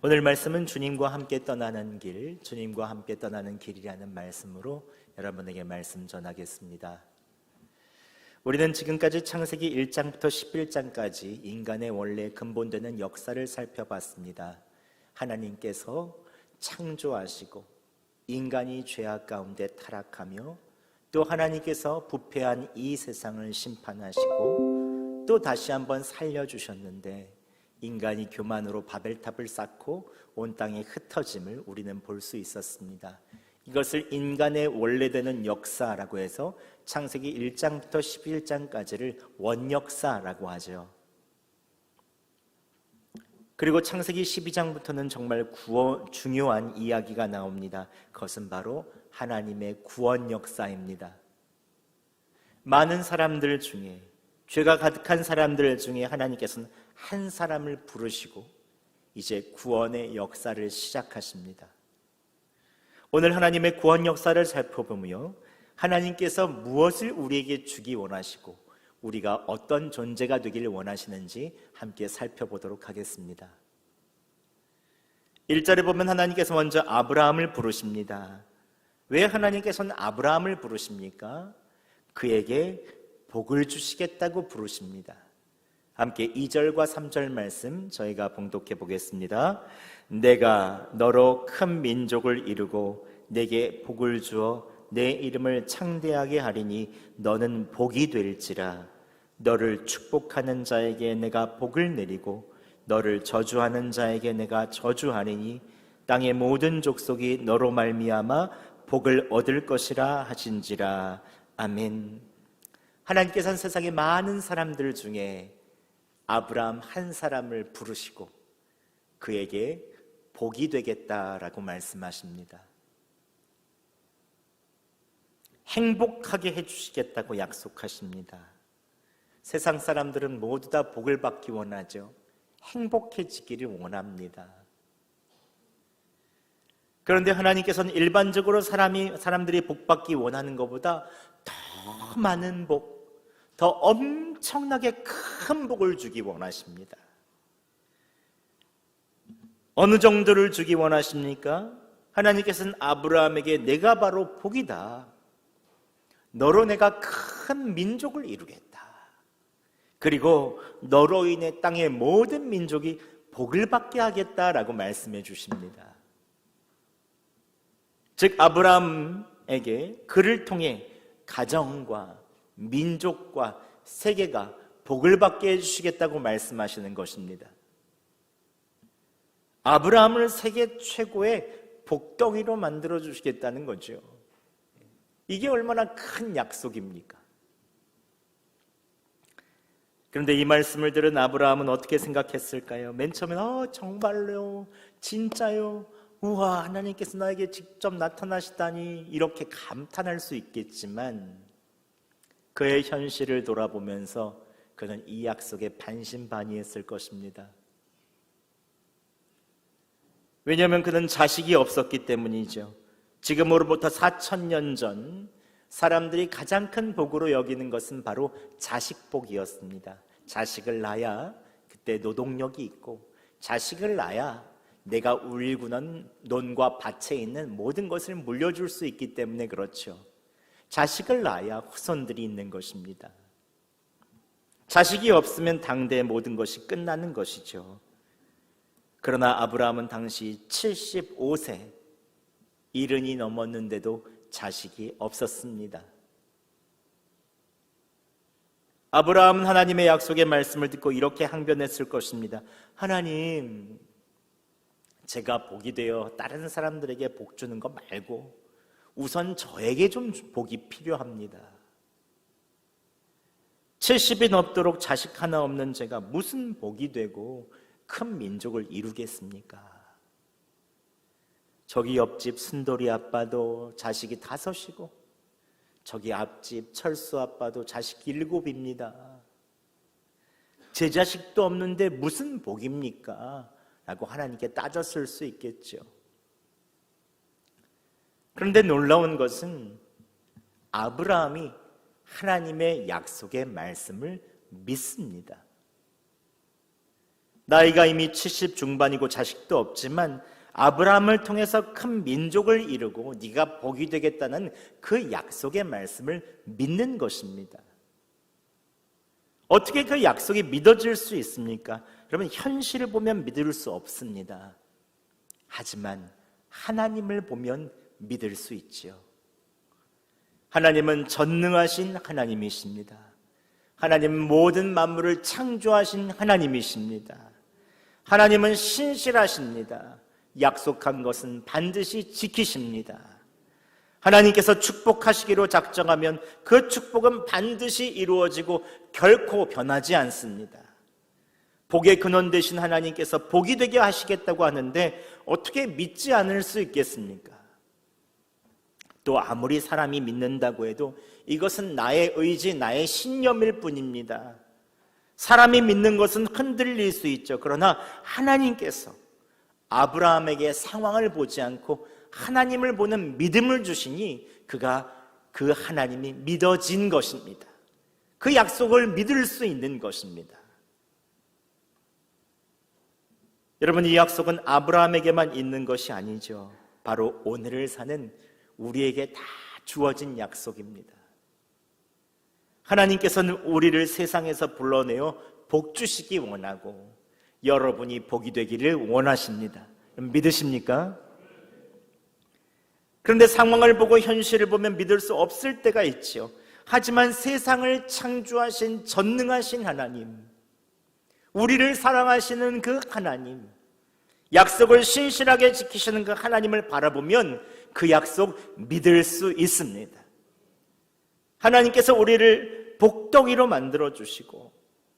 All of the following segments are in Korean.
오늘 말씀은 주님과 함께 떠나는 길, 주님과 함께 떠나는 길이라는 말씀으로 여러분에게 말씀 전하겠습니다. 우리는 지금까지 창세기 1장부터 11장까지 인간의 원래 근본되는 역사를 살펴봤습니다. 하나님께서 창조하시고 인간이 죄악 가운데 타락하며 또 하나님께서 부패한 이 세상을 심판하시고 또 다시 한번 살려주셨는데 인간이 교만으로 바벨탑을 쌓고 온 땅에 흩어짐을 우리는 볼 수 있었습니다. 이것을 인간의 원래되는 역사라고 해서 창세기 1장부터 11장까지를 원역사라고 하죠. 그리고 창세기 12장부터는 정말 중요한 이야기가 나옵니다. 그것은 바로 하나님의 구원 역사입니다. 많은 사람들 중에, 죄가 가득한 사람들 중에 하나님께서는 한 사람을 부르시고 이제 구원의 역사를 시작하십니다. 오늘 하나님의 구원 역사를 살펴보며 하나님께서 무엇을 우리에게 주기 원하시고 우리가 어떤 존재가 되길 원하시는지 함께 살펴보도록 하겠습니다. 1절에 보면 하나님께서 먼저 아브라함을 부르십니다. 왜 하나님께서는 아브라함을 부르십니까? 그에게 복을 주시겠다고 부르십니다. 함께 2절과 3절 말씀 저희가 봉독해 보겠습니다. 내가 너로 큰 민족을 이루고 내게 복을 주어 내 이름을 창대하게 하리니 너는 복이 될지라. 너를 축복하는 자에게 내가 복을 내리고 너를 저주하는 자에게 내가 저주하리니 땅의 모든 족속이 너로 말미암아 복을 얻을 것이라 하신지라. 아멘. 하나님께서는 세상의 많은 사람들 중에 아브라함 한 사람을 부르시고 그에게 복이 되겠다라고 말씀하십니다. 행복하게 해주시겠다고 약속하십니다. 세상 사람들은 모두 다 복을 받기 원하죠. 행복해지기를 원합니다. 그런데 하나님께서는 일반적으로 사람들이 복받기 원하는 것보다 더 많은 복, 더 엄청나게 큰 복을 주기 원하십니다. 어느 정도를 주기 원하십니까? 하나님께서는 아브라함에게 내가 바로 복이다. 너로 내가 큰 민족을 이루겠다. 그리고 너로 인해 땅의 모든 민족이 복을 받게 하겠다라고 말씀해 주십니다. 즉 아브라함에게 그를 통해 가정과 민족과 세계가 복을 받게 해주시겠다고 말씀하시는 것입니다. 아브라함을 세계 최고의 복덩이로 만들어 주시겠다는 거죠. 이게 얼마나 큰 약속입니까? 그런데 이 말씀을 들은 아브라함은 어떻게 생각했을까요? 맨 처음엔 정말요? 진짜요? 우와, 하나님께서 나에게 직접 나타나시다니 이렇게 감탄할 수 있겠지만 그의 현실을 돌아보면서 그는 이 약속에 반신반의했을 것입니다. 왜냐하면 그는 자식이 없었기 때문이죠. 지금으로부터 4,000년 전 사람들이 가장 큰 복으로 여기는 것은 바로 자식복이었습니다. 자식을 낳아야 그때 노동력이 있고 자식을 낳아야 내가 울구는 논과 밭에 있는 모든 것을 물려줄 수 있기 때문에 그렇죠. 자식을 낳아야 후손들이 있는 것입니다. 자식이 없으면 당대의 모든 것이 끝나는 것이죠. 그러나 아브라함은 당시 75세 이른이 넘었는데도 자식이 없었습니다. 아브라함은 하나님의 약속의 말씀을 듣고 이렇게 항변했을 것입니다. 하나님, 제가 복이 되어 다른 사람들에게 복 주는 거 말고 우선 저에게 좀 복이 필요합니다. 70이 넘도록 자식 하나 없는 제가 무슨 복이 되고 큰 민족을 이루겠습니까? 저기 옆집 순돌이 아빠도 자식이 5이고 저기 앞집 철수 아빠도 자식 7입니다. 제 자식도 없는데 무슨 복입니까? 라고 하나님께 따졌을 수 있겠죠. 그런데 놀라운 것은 아브라함이 하나님의 약속의 말씀을 믿습니다. 나이가 이미 70 중반이고 자식도 없지만 아브라함을 통해서 큰 민족을 이루고 네가 복이 되겠다는 그 약속의 말씀을 믿는 것입니다. 어떻게 그 약속이 믿어질 수 있습니까? 여러분, 현실을 보면 믿을 수 없습니다. 하지만 하나님을 보면 믿을 수 있지요. 하나님은 전능하신 하나님이십니다. 하나님은 모든 만물을 창조하신 하나님이십니다. 하나님은 신실하십니다. 약속한 것은 반드시 지키십니다. 하나님께서 축복하시기로 작정하면 그 축복은 반드시 이루어지고 결코 변하지 않습니다. 복의 근원 되신 하나님께서 복이 되게 하시겠다고 하는데 어떻게 믿지 않을 수 있겠습니까? 또 아무리 사람이 믿는다고 해도 이것은 나의 의지, 나의 신념일 뿐입니다. 사람이 믿는 것은 흔들릴 수 있죠. 그러나 하나님께서 아브라함에게 상황을 보지 않고 하나님을 보는 믿음을 주시니 그 하나님이 믿어진 것입니다. 그 약속을 믿을 수 있는 것입니다. 여러분, 이 약속은 아브라함에게만 있는 것이 아니죠. 바로 오늘을 사는 우리에게 다 주어진 약속입니다. 하나님께서는 우리를 세상에서 불러내어 복 주시기 원하고 여러분이 복이 되기를 원하십니다. 믿으십니까? 그런데 상황을 보고 현실을 보면 믿을 수 없을 때가 있죠. 하지만 세상을 창조하신 전능하신 하나님, 우리를 사랑하시는 그 하나님, 약속을 신실하게 지키시는 그 하나님을 바라보면 그 약속 믿을 수 있습니다. 하나님께서 우리를 복덩이로 만들어주시고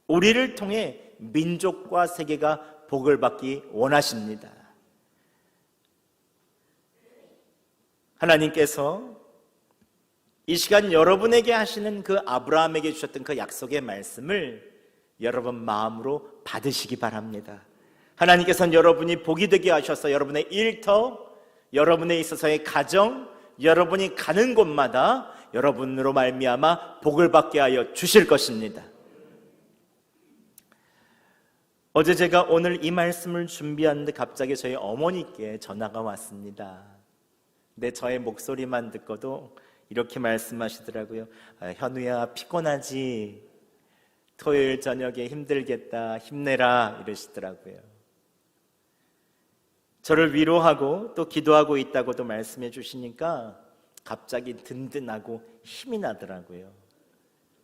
우리를 통해 민족과 세계가 복을 받기 원하십니다. 하나님께서 이 시간 여러분에게 하시는 그 아브라함에게 주셨던 그 약속의 말씀을 여러분 마음으로 받으시기 바랍니다. 하나님께서는 여러분이 복이 되게 하셔서 여러분의 일터, 여러분에 있어서의 가정, 여러분이 가는 곳마다 여러분으로 말미암아 복을 받게 하여 주실 것입니다. 어제 제가 오늘 이 말씀을 준비하는데 갑자기 저희 어머니께 전화가 왔습니다. 근데 저의 목소리만 듣고도 이렇게 말씀하시더라고요. 현우야, 피곤하지? 토요일 저녁에 힘들겠다, 힘내라, 이러시더라고요. 저를 위로하고 또 기도하고 있다고도 말씀해 주시니까 갑자기 든든하고 힘이 나더라고요.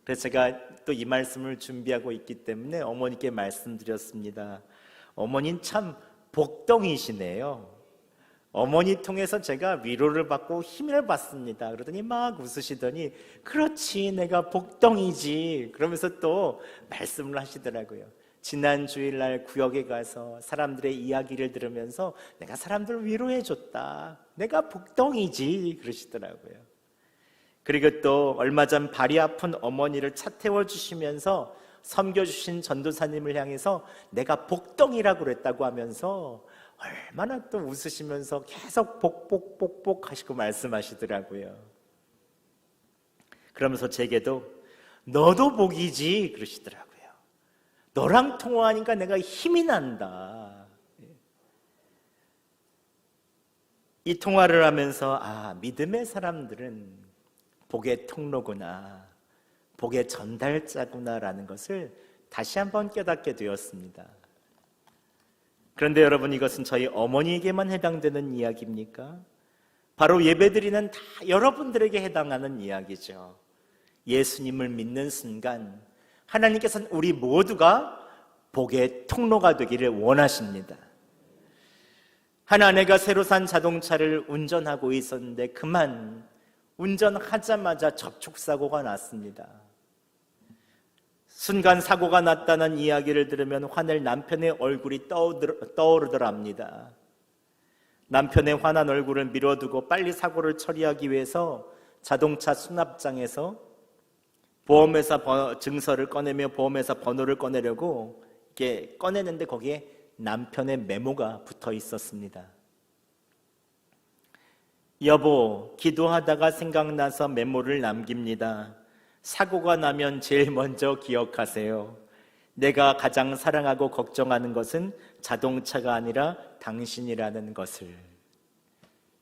그래서 제가 또 이 말씀을 준비하고 있기 때문에 어머니께 말씀드렸습니다. 어머니는 참 복덩이시네요. 어머니 통해서 제가 위로를 받고 힘을 받습니다. 그러더니 막 웃으시더니 그렇지, 내가 복덩이지, 그러면서 또 말씀을 하시더라고요. 지난 주일날 구역에 가서 사람들의 이야기를 들으면서 내가 사람들을 위로해줬다, 내가 복덩이지, 그러시더라고요. 그리고 또 얼마 전 발이 아픈 어머니를 차 태워주시면서 섬겨주신 전도사님을 향해서 내가 복덩이라고 그랬다고 하면서 얼마나 또 웃으시면서 계속 복복 하시고 말씀하시더라고요. 그러면서 제게도 너도 복이지, 그러시더라고요. 너랑 통화하니까 내가 힘이 난다. 이 통화를 하면서 믿음의 사람들은 복의 통로구나, 복의 전달자구나라는 것을 다시 한번 깨닫게 되었습니다. 그런데 여러분, 이것은 저희 어머니에게만 해당되는 이야기입니까? 바로 예배드리는 다 여러분들에게 해당하는 이야기죠. 예수님을 믿는 순간 하나님께서는 우리 모두가 복의 통로가 되기를 원하십니다. 한 아내가 새로 산 자동차를 운전하고 있었는데 그만 운전하자마자 접촉사고가 났습니다. 순간 사고가 났다는 이야기를 들으면 화낼 남편의 얼굴이 떠오르더랍니다. 남편의 화난 얼굴을 미뤄두고 빨리 사고를 처리하기 위해서 자동차 수납장에서 보험회사 증서를 꺼내며 보험회사 번호를 꺼내려고 이렇게 꺼내는데 거기에 남편의 메모가 붙어 있었습니다. 여보, 기도하다가 생각나서 메모를 남깁니다. 사고가 나면 제일 먼저 기억하세요. 내가 가장 사랑하고 걱정하는 것은 자동차가 아니라 당신이라는 것을.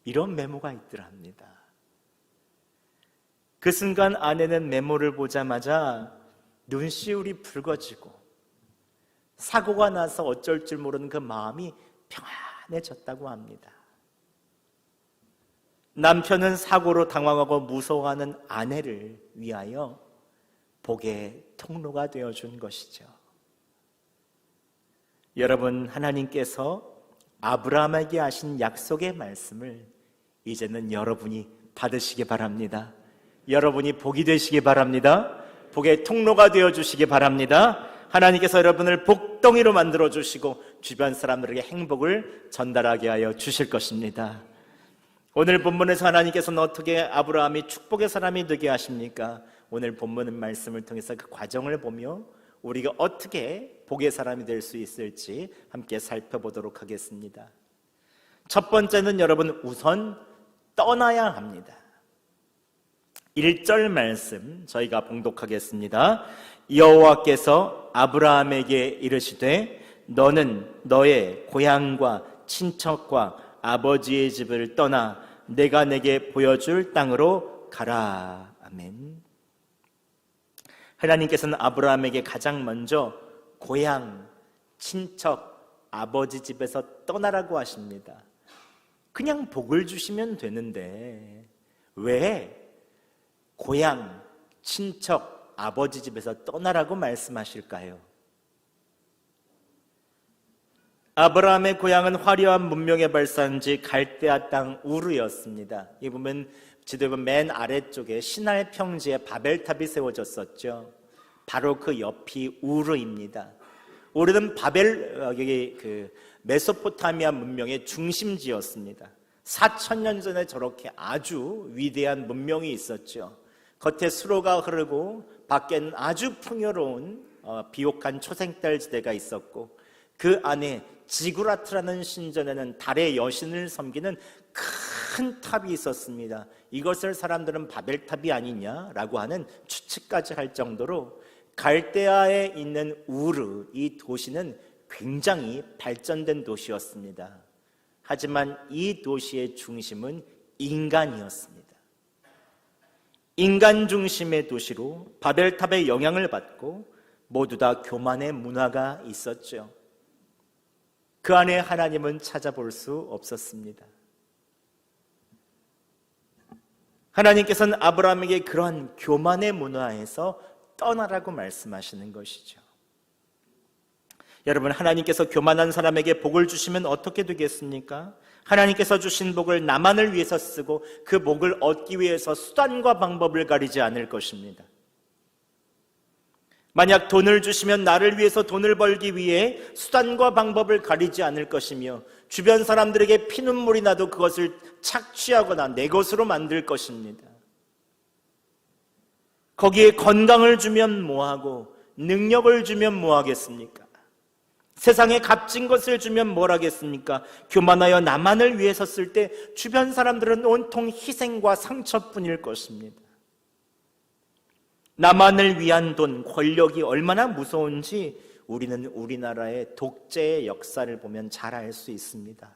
이런 메모가 있더랍니다. 그 순간 아내는 메모를 보자마자 눈시울이 붉어지고 사고가 나서 어쩔 줄 모르는 그 마음이 평안해졌다고 합니다. 남편은 사고로 당황하고 무서워하는 아내를 위하여 복의 통로가 되어준 것이죠. 여러분, 하나님께서 아브라함에게 하신 약속의 말씀을 이제는 여러분이 받으시기 바랍니다. 여러분이 복이 되시기 바랍니다. 복의 통로가 되어주시기 바랍니다. 하나님께서 여러분을 복덩이로 만들어주시고 주변 사람들에게 행복을 전달하게 하여 주실 것입니다. 오늘 본문에서 하나님께서는 어떻게 아브라함이 축복의 사람이 되게 하십니까? 오늘 본문 말씀을 통해서 그 과정을 보며 우리가 어떻게 복의 사람이 될 수 있을지 함께 살펴보도록 하겠습니다. 첫 번째는 여러분, 우선 떠나야 합니다. 1절 말씀 저희가 봉독하겠습니다. 여호와께서 아브라함에게 이르시되 너는 너의 고향과 친척과 아버지의 집을 떠나 내가 내게 보여줄 땅으로 가라. 아멘. 하나님께서는 아브라함에게 가장 먼저 고향, 친척, 아버지 집에서 떠나라고 하십니다. 그냥 복을 주시면 되는데 왜 고향, 친척, 아버지 집에서 떠나라고 말씀하실까요? 아브라함의 고향은 화려한 문명의 발산지 갈대아 땅 우르였습니다. 이 보면 지도에 보면 맨 아래쪽에 시날 평지에 바벨탑이 세워졌었죠. 바로 그 옆이 우르입니다. 우르는 여기 메소포타미아 문명의 중심지였습니다. 4,000년 전에 저렇게 아주 위대한 문명이 있었죠. 겉에 수로가 흐르고 밖에는 아주 풍요로운 비옥한 초생달 지대가 있었고 그 안에 지구라트라는 신전에는 달의 여신을 섬기는 큰 탑이 있었습니다. 이것을 사람들은 바벨탑이 아니냐라고 하는 추측까지 할 정도로 갈대아에 있는 우르, 이 도시는 굉장히 발전된 도시였습니다. 하지만 이 도시의 중심은 인간이었습니다. 인간 중심의 도시로 바벨탑의 영향을 받고 모두 다 교만의 문화가 있었죠. 그 안에 하나님은 찾아볼 수 없었습니다. 하나님께서는 아브라함에게 그런 교만의 문화에서 떠나라고 말씀하시는 것이죠. 여러분, 하나님께서 교만한 사람에게 복을 주시면 어떻게 되겠습니까? 하나님께서 주신 복을 나만을 위해서 쓰고 그 복을 얻기 위해서 수단과 방법을 가리지 않을 것입니다. 만약 돈을 주시면 나를 위해서 돈을 벌기 위해 수단과 방법을 가리지 않을 것이며 주변 사람들에게 피눈물이 나도 그것을 착취하거나 내 것으로 만들 것입니다. 거기에 건강을 주면 뭐하고 능력을 주면 뭐하겠습니까? 세상에 값진 것을 주면 뭘 하겠습니까? 교만하여 나만을 위해서 쓸 때 주변 사람들은 온통 희생과 상처뿐일 것입니다. 나만을 위한 돈, 권력이 얼마나 무서운지 우리는 우리나라의 독재의 역사를 보면 잘 알 수 있습니다.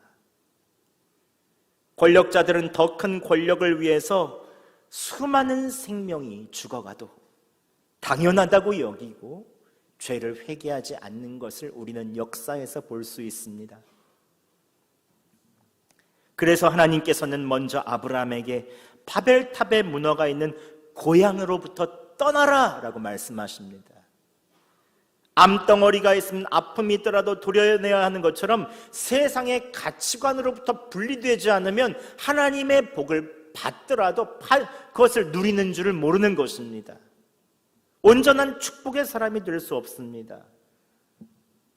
권력자들은 더 큰 권력을 위해서 수많은 생명이 죽어가도 당연하다고 여기고 죄를 회개하지 않는 것을 우리는 역사에서 볼 수 있습니다. 그래서 하나님께서는 먼저 아브라함에게 바벨탑의 문화가 있는 고향으로부터 떠나라 라고 말씀하십니다. 암덩어리가 있으면 아픔이 있더라도 도려내야 하는 것처럼 세상의 가치관으로부터 분리되지 않으면 하나님의 복을 받더라도 그것을 누리는 줄을 모르는 것입니다. 온전한 축복의 사람이 될 수 없습니다.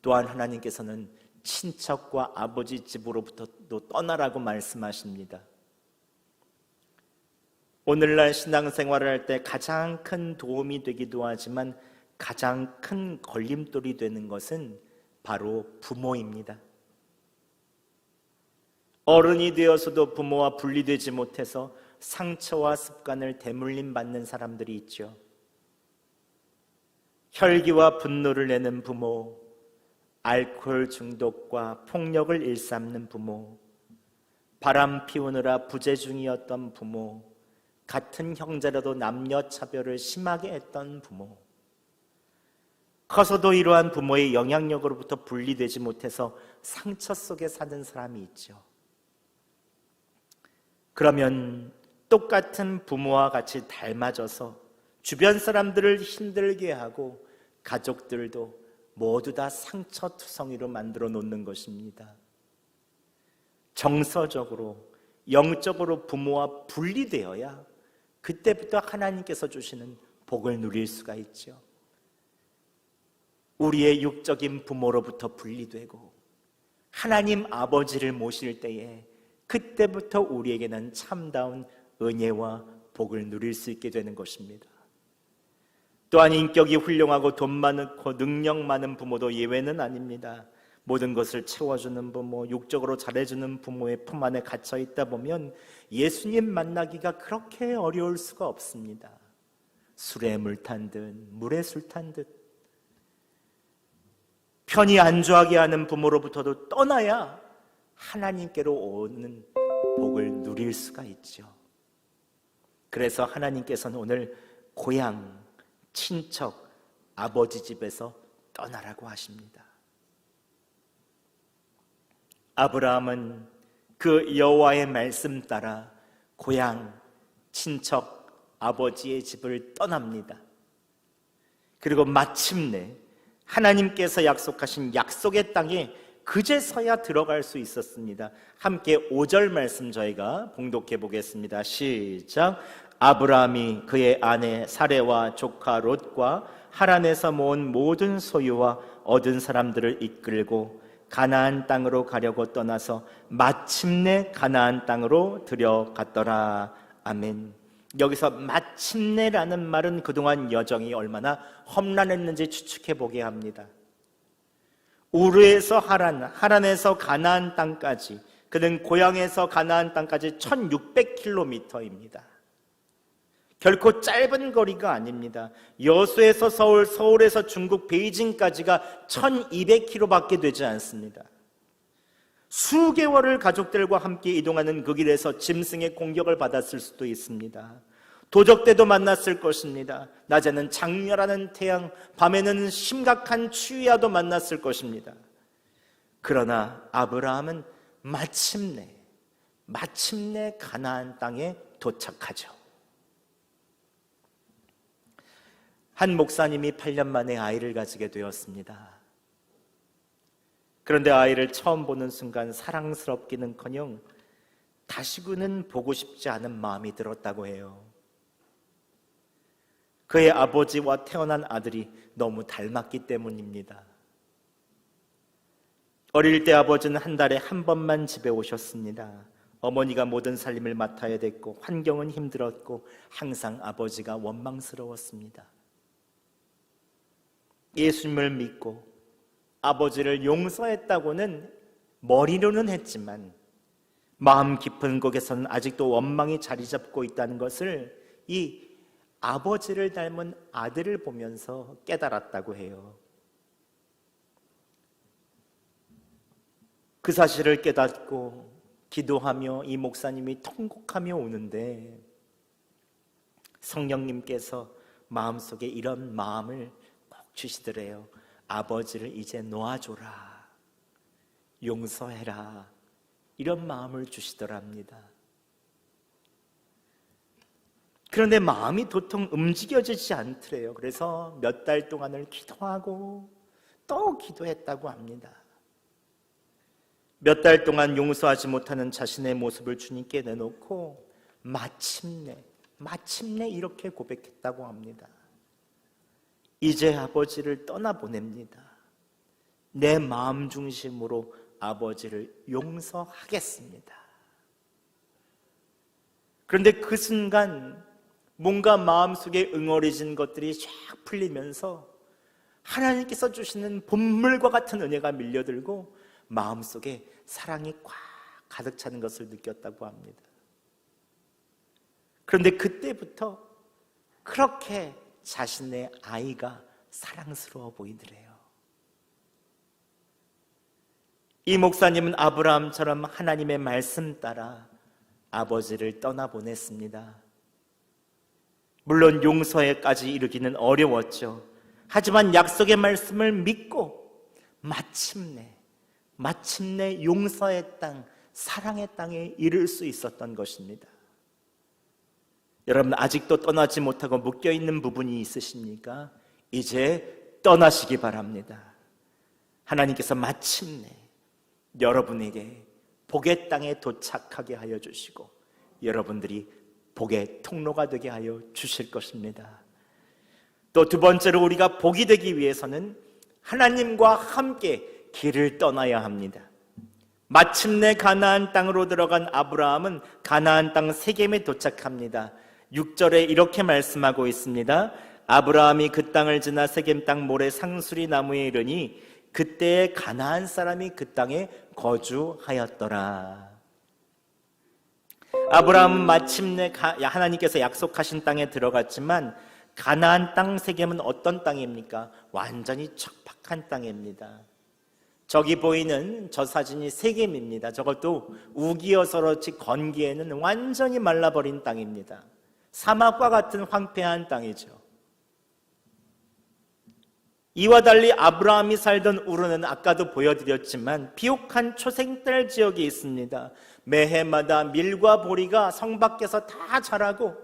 또한 하나님께서는 친척과 아버지 집으로부터도 떠나라고 말씀하십니다. 오늘날 신앙생활을 할 때 가장 큰 도움이 되기도 하지만 가장 큰 걸림돌이 되는 것은 바로 부모입니다. 어른이 되어서도 부모와 분리되지 못해서 상처와 습관을 대물림 받는 사람들이 있죠. 혈기와 분노를 내는 부모, 알코올 중독과 폭력을 일삼는 부모, 바람 피우느라 부재중이었던 부모, 같은 형제라도 남녀 차별을 심하게 했던 부모, 커서도 이러한 부모의 영향력으로부터 분리되지 못해서 상처 속에 사는 사람이 있죠. 그러면 똑같은 부모와 같이 닮아져서 주변 사람들을 힘들게 하고 가족들도 모두 다 상처투성이로 만들어 놓는 것입니다. 정서적으로, 영적으로 부모와 분리되어야 그때부터 하나님께서 주시는 복을 누릴 수가 있죠. 우리의 육적인 부모로부터 분리되고 하나님 아버지를 모실 때에 그때부터 우리에게는 참다운 은혜와 복을 누릴 수 있게 되는 것입니다. 또한 인격이 훌륭하고 돈 많고 능력 많은 부모도 예외는 아닙니다. 모든 것을 채워주는 부모, 육적으로 잘해주는 부모의 품 안에 갇혀 있다 보면 예수님 만나기가 그렇게 어려울 수가 없습니다. 술에 물 탄 듯, 물에 술 탄 듯. 편히 안주하게 하는 부모로부터도 떠나야 하나님께로 오는 복을 누릴 수가 있죠. 그래서 하나님께서는 오늘 고향, 친척, 아버지 집에서 떠나라고 하십니다. 아브라함은 그 여호와의 말씀 따라 고향, 친척, 아버지의 집을 떠납니다. 그리고 마침내 하나님께서 약속하신 약속의 땅에 그제서야 들어갈 수 있었습니다. 함께 5절 말씀 저희가 봉독해 보겠습니다. 시작. 아브라함이 그의 아내 사레와 조카 롯과 하란에서 모은 모든 소유와 얻은 사람들을 이끌고 가나안 땅으로 가려고 떠나서 마침내 가나안 땅으로 들어갔더라. 아멘. 여기서 마침내라는 말은 그동안 여정이 얼마나 험난했는지 추측해 보게 합니다. 우르에서 하란, 하란에서 가나안 땅까지, 그는 고향에서 가나안 땅까지 1600km입니다. 결코 짧은 거리가 아닙니다. 여수에서 서울, 서울에서 중국 베이징까지가 1200km밖에 되지 않습니다. 수개월을 가족들과 함께 이동하는 그 길에서 짐승의 공격을 받았을 수도 있습니다. 도적대도 만났을 것입니다. 낮에는 장렬하는 태양, 밤에는 심각한 추위야도 만났을 것입니다. 그러나 아브라함은 마침내 가나안 땅에 도착하죠. 한 목사님이 8년 만에 아이를 가지게 되었습니다. 그런데 아이를 처음 보는 순간 사랑스럽기는커녕 다시는 보고 싶지 않은 마음이 들었다고 해요. 그의 아버지와 태어난 아들이 너무 닮았기 때문입니다. 어릴 때 아버지는 한 달에 한 번만 집에 오셨습니다. 어머니가 모든 살림을 맡아야 됐고 환경은 힘들었고 항상 아버지가 원망스러웠습니다. 예수님을 믿고 아버지를 용서했다고는 머리로는 했지만 마음 깊은 곳에서는 아직도 원망이 자리 잡고 있다는 것을 이 아버지를 닮은 아들을 보면서 깨달았다고 해요. 그 사실을 깨닫고 기도하며 이 목사님이 통곡하며 오는데 성령님께서 마음속에 이런 마음을 꼭 주시더래요. 아버지를 이제 놓아줘라, 용서해라, 이런 마음을 주시더랍니다. 그런데 마음이 도통 움직여지지 않더래요. 그래서 몇 달 동안을 기도하고 또 기도했다고 합니다. 몇 달 동안 용서하지 못하는 자신의 모습을 주님께 내놓고 마침내 이렇게 고백했다고 합니다. 이제 아버지를 떠나보냅니다. 내 마음 중심으로 아버지를 용서하겠습니다. 그런데 그 순간 뭔가 마음속에 응어리진 것들이 쫙 풀리면서 하나님께서 주시는 본물과 같은 은혜가 밀려들고 마음속에 사랑이 꽉 가득 차는 것을 느꼈다고 합니다. 그런데 그때부터 그렇게 자신의 아이가 사랑스러워 보이더래요. 이 목사님은 아브라함처럼 하나님의 말씀 따라 아버지를 떠나보냈습니다. 물론 용서에까지 이르기는 어려웠죠. 하지만 약속의 말씀을 믿고 마침내 용서의 땅, 사랑의 땅에 이를 수 있었던 것입니다. 여러분, 아직도 떠나지 못하고 묶여있는 부분이 있으십니까? 이제 떠나시기 바랍니다. 하나님께서 마침내 여러분에게 복의 땅에 도착하게 하여 주시고 여러분들이 복의 통로가 되게 하여 주실 것입니다. 또 두 번째로 우리가 복이 되기 위해서는 하나님과 함께 길을 떠나야 합니다. 마침내 가나안 땅으로 들어간 아브라함은 가나안 땅 세겜에 도착합니다. 6절에 이렇게 말씀하고 있습니다. 아브라함이 그 땅을 지나 세겜 땅 모래 상수리 나무에 이르니 그때에 가나안 사람이 그 땅에 거주하였더라. 아브라함은 마침내 하나님께서 약속하신 땅에 들어갔지만 가나안 땅 세겜은 어떤 땅입니까? 완전히 척박한 땅입니다. 저기 보이는 저 사진이 세겜입니다. 저것도 우기어서렇지 건기에는 완전히 말라버린 땅입니다. 사막과 같은 황폐한 땅이죠. 이와 달리 아브라함이 살던 우르는 아까도 보여드렸지만 비옥한 초생달 지역이 있습니다. 매해마다 밀과 보리가 성 밖에서 다 자라고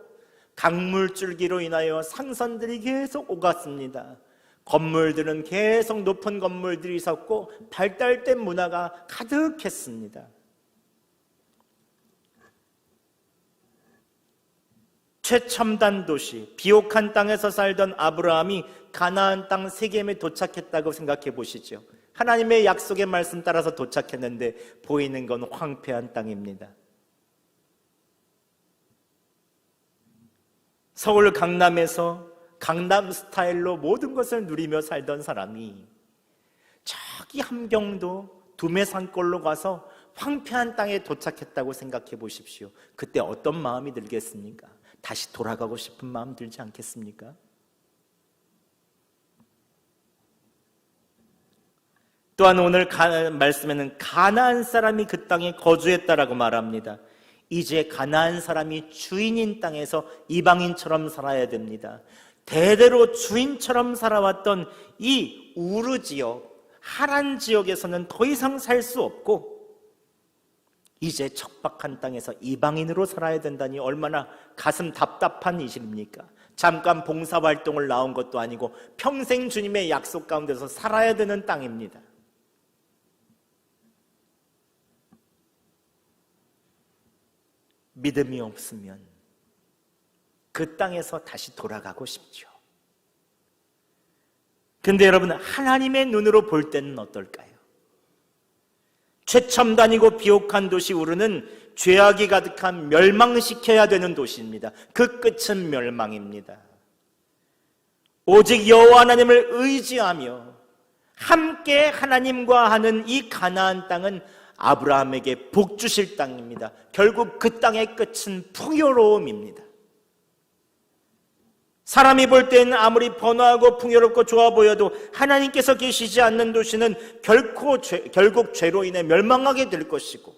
강물줄기로 인하여 상선들이 계속 오갔습니다. 건물들은 계속 높은 건물들이 있었고 발달된 문화가 가득했습니다. 최첨단 도시, 비옥한 땅에서 살던 아브라함이 가나안 땅 세겜에 도착했다고 생각해 보시죠. 하나님의 약속의 말씀 따라서 도착했는데 보이는 건 황폐한 땅입니다. 서울 강남에서 강남 스타일로 모든 것을 누리며 살던 사람이 저기 함경도 두메산골로 가서 황폐한 땅에 도착했다고 생각해 보십시오. 그때 어떤 마음이 들겠습니까? 다시 돌아가고 싶은 마음 들지 않겠습니까? 또한 오늘 말씀에는 가나안 사람이 그 땅에 거주했다라고 말합니다. 이제 가나안 사람이 주인인 땅에서 이방인처럼 살아야 됩니다. 대대로 주인처럼 살아왔던 이 우르 지역, 하란 지역에서는 더 이상 살 수 없고 이제 척박한 땅에서 이방인으로 살아야 된다니 얼마나 가슴 답답한 일입니까? 잠깐 봉사활동을 나온 것도 아니고 평생 주님의 약속 가운데서 살아야 되는 땅입니다. 믿음이 없으면 그 땅에서 다시 돌아가고 싶죠. 근데 여러분, 하나님의 눈으로 볼 때는 어떨까요? 최첨단이고 비옥한 도시 우르는 죄악이 가득한 멸망시켜야 되는 도시입니다. 그 끝은 멸망입니다. 오직 여호와 하나님을 의지하며 함께 하나님과 하는 이 가나안 땅은 아브라함에게 복 주실 땅입니다. 결국 그 땅의 끝은 풍요로움입니다. 사람이 볼 때는 아무리 번화하고 풍요롭고 좋아 보여도 하나님께서 계시지 않는 도시는 결국 죄로 인해 멸망하게 될 것이고,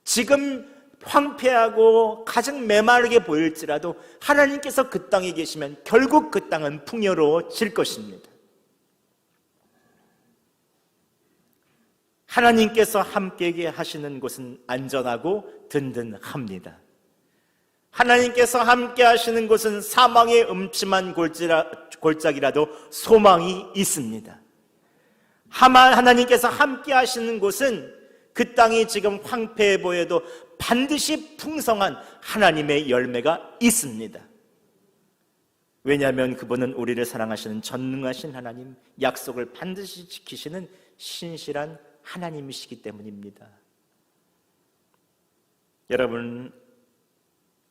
지금 황폐하고 가장 메마르게 보일지라도 하나님께서 그 땅에 계시면 결국 그 땅은 풍요로워질 것입니다. 하나님께서 함께 하시는 곳은 안전하고 든든합니다. 하나님께서 함께 하시는 곳은 사망의 음침한 골짜기라도 소망이 있습니다. 하나님께서 함께 하시는 곳은 그 땅이 지금 황폐해 보여도 반드시 풍성한 하나님의 열매가 있습니다. 왜냐하면 그분은 우리를 사랑하시는 전능하신 하나님, 약속을 반드시 지키시는 신실한 하나님이시기 때문입니다. 여러분,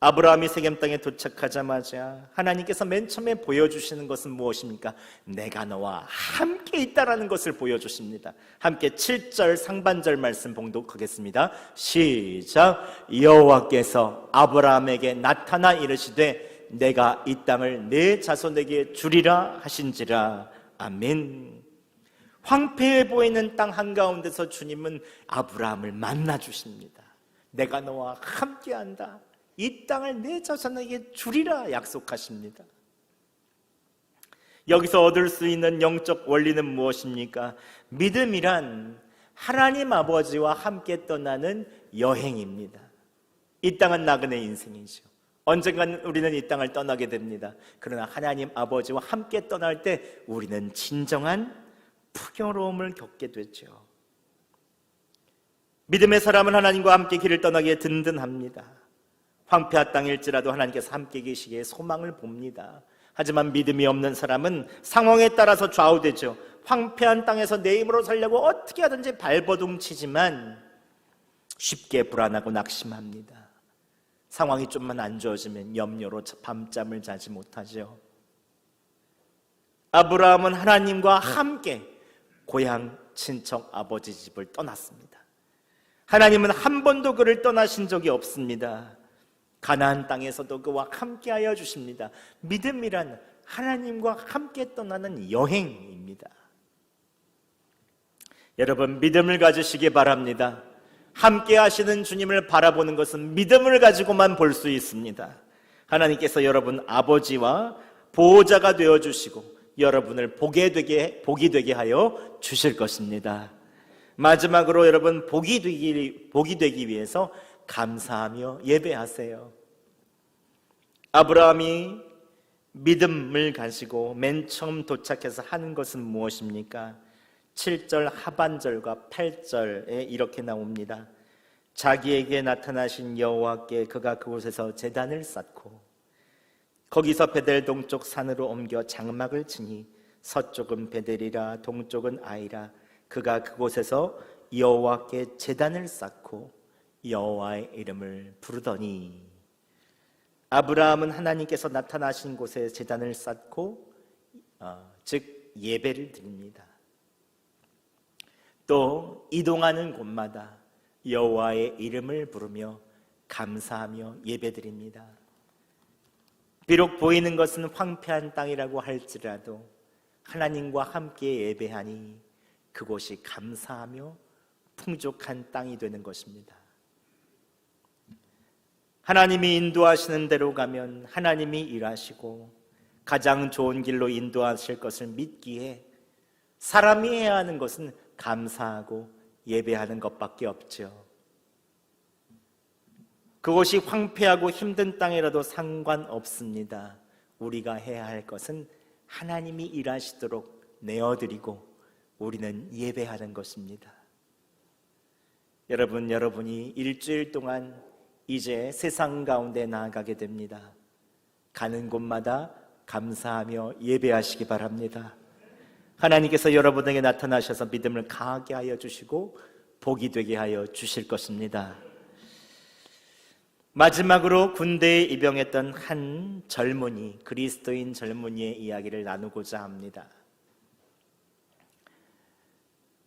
아브라함이 세겜 땅에 도착하자마자 하나님께서 맨 처음에 보여주시는 것은 무엇입니까? 내가 너와 함께 있다라는 것을 보여주십니다. 함께 7절 상반절 말씀 봉독하겠습니다. 시작. 여호와께서 아브라함에게 나타나 이르시되 내가 이 땅을 내 자손에게 주리라 하신지라. 아멘. 황폐해 보이는 땅 한가운데서 주님은 아브라함을 만나 주십니다. 내가 너와 함께한다. 이 땅을 내 자손에게 주리라 약속하십니다. 여기서 얻을 수 있는 영적 원리는 무엇입니까? 믿음이란 하나님 아버지와 함께 떠나는 여행입니다. 이 땅은 나그네 인생이죠. 언젠간 우리는 이 땅을 떠나게 됩니다. 그러나 하나님 아버지와 함께 떠날 때 우리는 진정한 풍요로움을 겪게 되죠. 믿음의 사람은 하나님과 함께 길을 떠나기에 든든합니다. 황폐한 땅일지라도 하나님께서 함께 계시기에 소망을 봅니다. 하지만 믿음이 없는 사람은 상황에 따라서 좌우되죠. 황폐한 땅에서 내 힘으로 살려고 어떻게 하든지 발버둥 치지만 쉽게 불안하고 낙심합니다. 상황이 좀만 안 좋아지면 염려로 밤잠을 자지 못하죠. 아브라함은 하나님과 함께 고향 친척 아버지 집을 떠났습니다. 하나님은 한 번도 그를 떠나신 적이 없습니다. 가나안 땅에서도 그와 함께하여 주십니다. 믿음이란 하나님과 함께 떠나는 여행입니다. 여러분, 믿음을 가지시기 바랍니다. 함께 하시는 주님을 바라보는 것은 믿음을 가지고만 볼 수 있습니다. 하나님께서 여러분 아버지와 보호자가 되어주시고 여러분을 복이 되게 하여 주실 것입니다. 마지막으로 여러분 복이 되기 위해서 감사하며 예배하세요. 아브라함이 믿음을 가지고 맨 처음 도착해서 하는 것은 무엇입니까? 7절 하반절과 8절에 이렇게 나옵니다. 자기에게 나타나신 여호와께 그가 그곳에서 제단을 쌓고 거기서 베델 동쪽 산으로 옮겨 장막을 치니 서쪽은 베델이라 동쪽은 아이라. 그가 그곳에서 여호와께 제단을 쌓고 여호와의 이름을 부르더니. 아브라함은 하나님께서 나타나신 곳에 제단을 쌓고 즉 예배를 드립니다. 또 이동하는 곳마다 여호와의 이름을 부르며 감사하며 예배드립니다. 비록 보이는 것은 황폐한 땅이라고 할지라도 하나님과 함께 예배하니 그곳이 감사하며 풍족한 땅이 되는 것입니다. 하나님이 인도하시는 대로 가면 하나님이 일하시고 가장 좋은 길로 인도하실 것을 믿기에 사람이 해야 하는 것은 감사하고 예배하는 것밖에 없죠. 그곳이 황폐하고 힘든 땅이라도 상관없습니다. 우리가 해야 할 것은 하나님이 일하시도록 내어드리고 우리는 예배하는 것입니다. 여러분이 일주일 동안 이제 세상 가운데 나아가게 됩니다. 가는 곳마다 감사하며 예배하시기 바랍니다. 하나님께서 여러분에게 나타나셔서 믿음을 강하게 하여 주시고 복이 되게 하여 주실 것입니다. 마지막으로 군대에 입영했던 한 젊은이, 그리스도인 젊은이의 이야기를 나누고자 합니다.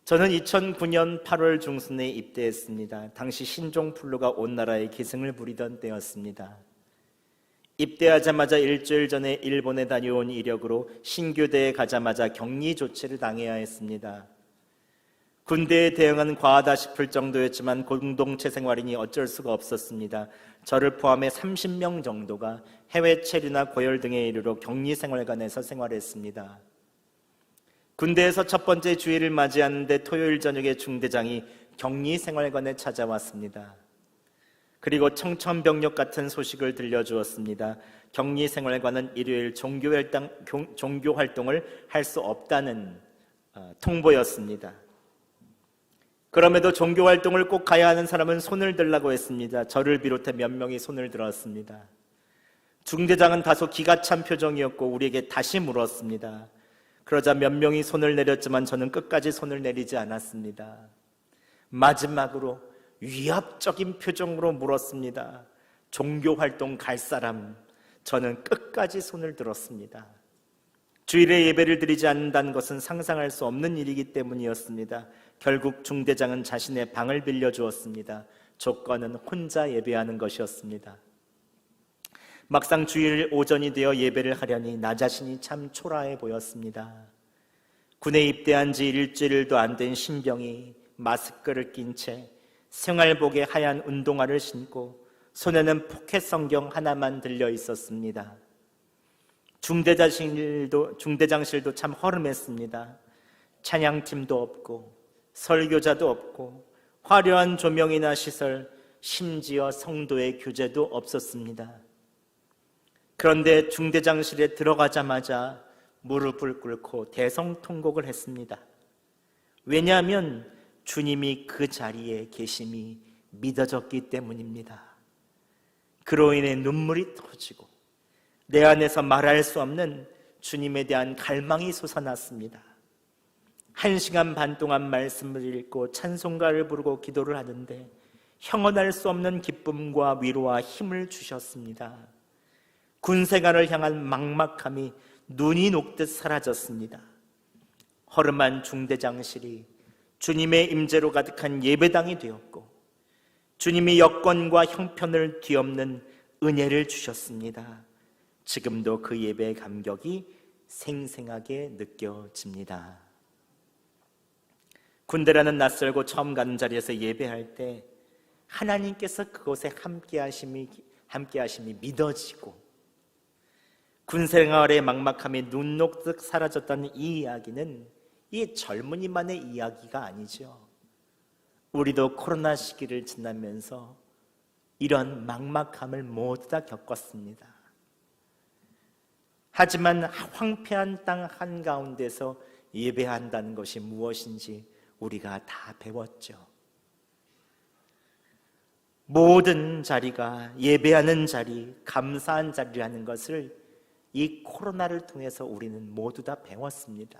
저는 2009년 8월 중순에 입대했습니다. 당시 신종플루가 온 나라에 기승을 부리던 때였습니다. 입대하자마자 일주일 전에 일본에 다녀온 이력으로 신교대에 가자마자 격리 조치를 당해야 했습니다. 군대에 대응은 과하다 싶을 정도였지만 공동체 생활이니 어쩔 수가 없었습니다. 저를 포함해 30명 정도가 해외 체류나 고열 등에 이르러 격리생활관에서 생활했습니다. 군대에서 첫 번째 주일을 맞이하는데 토요일 저녁에 중대장이 격리생활관에 찾아왔습니다. 그리고 청천벽력 같은 소식을 들려주었습니다. 격리생활관은 일요일 종교활동을 할 수 없다는 통보였습니다. 그럼에도 종교활동을 꼭 가야 하는 사람은 손을 들라고 했습니다. 저를 비롯해 몇 명이 손을 들었습니다. 중대장은 다소 기가 찬 표정이었고 우리에게 다시 물었습니다. 그러자 몇 명이 손을 내렸지만 저는 끝까지 손을 내리지 않았습니다. 마지막으로 위압적인 표정으로 물었습니다. 종교활동 갈 사람? 저는 끝까지 손을 들었습니다. 주일에 예배를 드리지 않는다는 것은 상상할 수 없는 일이기 때문이었습니다. 결국 중대장은 자신의 방을 빌려주었습니다. 조건은 혼자 예배하는 것이었습니다. 막상 주일 오전이 되어 예배를 하려니 나 자신이 참 초라해 보였습니다. 군에 입대한 지 일주일도 안 된 신병이 마스크를 낀 채 생활복에 하얀 운동화를 신고 손에는 포켓 성경 하나만 들려 있었습니다. 중대장실도 참 허름했습니다. 찬양팀도 없고 설교자도 없고 화려한 조명이나 시설, 심지어 성도의 교제도 없었습니다. 그런데 중대장실에 들어가자마자 무릎을 꿇고 대성통곡을 했습니다. 왜냐하면 주님이 그 자리에 계심이 믿어졌기 때문입니다. 그로 인해 눈물이 터지고 내 안에서 말할 수 없는 주님에 대한 갈망이 솟아났습니다. 1시간 반 동안 말씀을 읽고 찬송가를 부르고 기도를 하는데 형언할 수 없는 기쁨과 위로와 힘을 주셨습니다. 군생활을 향한 막막함이 눈이 녹듯 사라졌습니다. 허름한 중대장실이 주님의 임재로 가득한 예배당이 되었고 주님이 여건과 형편을 뒤엎는 은혜를 주셨습니다. 지금도 그 예배의 감격이 생생하게 느껴집니다. 군대라는 낯설고 처음 가는 자리에서 예배할 때 하나님께서 그곳에 함께하심이 믿어지고 군생활의 막막함이 눈 녹듯 사라졌다는 이 이야기는 이 젊은이만의 이야기가 아니죠. 우리도 코로나 시기를 지나면서 이런 막막함을 모두 다 겪었습니다. 하지만 황폐한 땅 한가운데서 예배한다는 것이 무엇인지 우리가 다 배웠죠. 모든 자리가 예배하는 자리, 감사한 자리라는 것을 이 코로나를 통해서 우리는 모두 다 배웠습니다.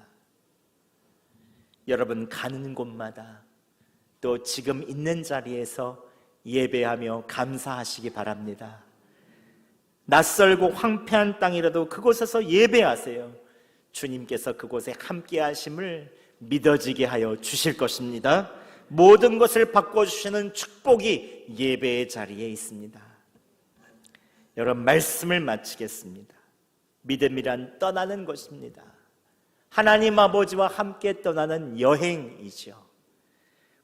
여러분 가는 곳마다 또 지금 있는 자리에서 예배하며 감사하시기 바랍니다. 낯설고 황폐한 땅이라도 그곳에서 예배하세요. 주님께서 그곳에 함께 하심을 믿어지게 하여 주실 것입니다. 모든 것을 바꿔주시는 축복이 예배의 자리에 있습니다. 여러분 말씀을 마치겠습니다. 믿음이란 떠나는 것입니다. 하나님 아버지와 함께 떠나는 여행이죠.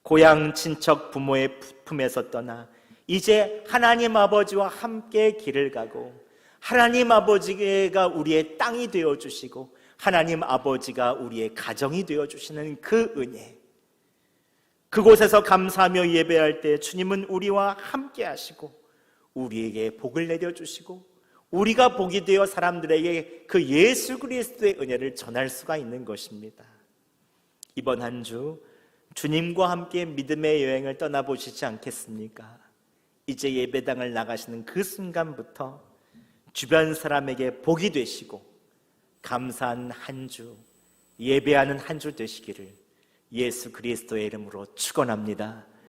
고향 친척 부모의 품에서 떠나 이제 하나님 아버지와 함께 길을 가고 하나님 아버지가 우리의 땅이 되어주시고 하나님 아버지가 우리의 가정이 되어주시는 그 은혜, 그곳에서 감사하며 예배할 때 주님은 우리와 함께 하시고 우리에게 복을 내려주시고 우리가 복이 되어 사람들에게 그 예수 그리스도의 은혜를 전할 수가 있는 것입니다. 이번 한 주 주님과 함께 믿음의 여행을 떠나보시지 않겠습니까? 이제 예배당을 나가시는 그 순간부터 주변 사람에게 복이 되시고 감사한 한 주, 예배하는 한 주 되시기를 예수 그리스도의 이름으로 축원합니다.